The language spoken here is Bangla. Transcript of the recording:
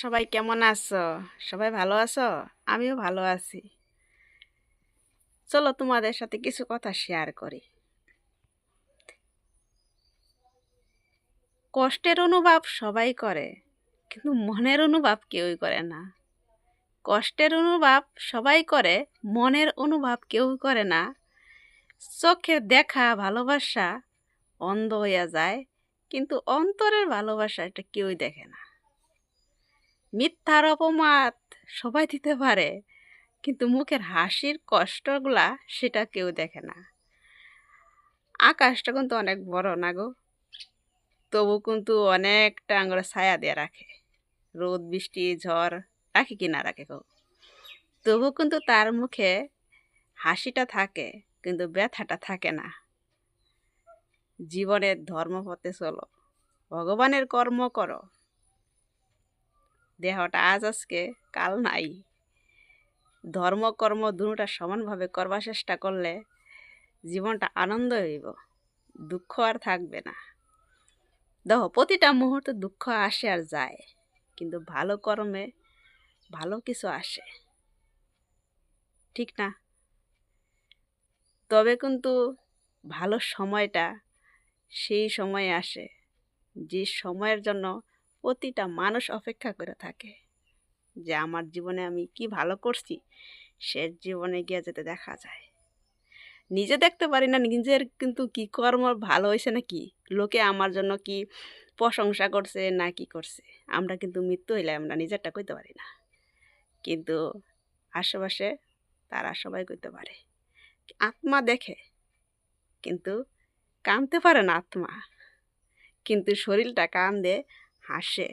সবাই কেমন আছো? সবাই ভালো আছো? আমিও ভালো আছি। চলো তোমাদের সাথে কিছু কথা শেয়ার করি। কষ্টের অনুভব সবাই করে, কিন্তু মনের অনুভব কেউই করে না। কষ্টের অনুভব সবাই করে, মনের অনুভব কেউ করে না। চোখে দেখা ভালোবাসা অন্ধ হইয়া যায়, কিন্তু অন্তরের ভালোবাসা এটা কেউই দেখে না। মিথ্যার অপবাদ সবাই দিতে পারে, কিন্তু মুখের হাসির কষ্টগুলা সেটা কেউ দেখে না। আকাশটা কিন্তু অনেক বড় না গো, তবু কিন্তু অনেকটা আঙুলে ছায়া দিয়ে রাখে। রোদ বৃষ্টি ঝড় রাখে কি না রাখে গো, তবু কিন্তু তার মুখে হাসিটা থাকে, কিন্তু ব্যথাটা থাকে না। জীবনের ধর্মপথে চলো, ভগবানের কর্ম করো। দেহটা আজ আজকে কাল নাই। ধর্ম কর্ম দুটোটা সমানভাবে করবার চেষ্টা করলে জীবনটা আনন্দ হইব, দুঃখ আর থাকবে না। দেখো, প্রতিটা মুহূর্তে দুঃখ আসে আর যায়, কিন্তু ভালো কর্মে ভালো কিছু আসে, ঠিক না? তবে কিন্তু ভালো সময়টা সেই সময়ে আসে যে সময়ের জন্য প্রতিটা মানুষ অপেক্ষা করে থাকে, যে আমার জীবনে আমি কি ভালো করছি সে জীবনে গিয়ে যেতে দেখা যায়। নিজে দেখতে পারি না নিজের কিন্তু কি কর্ম ভালো হয়েছে নাকি, লোকে আমার জন্য কি প্রশংসা করছে না কি করছে। আমরা কিন্তু মৃত্যু হইলে আমরা নিজেরটা কইতে পারি না, কিন্তু আশেপাশে তারা সবাই কইতে পারে। আত্মা দেখে কিন্তু কাঁদতে পারে না আত্মা, কিন্তু শরীরটা কান্দে, হাসে।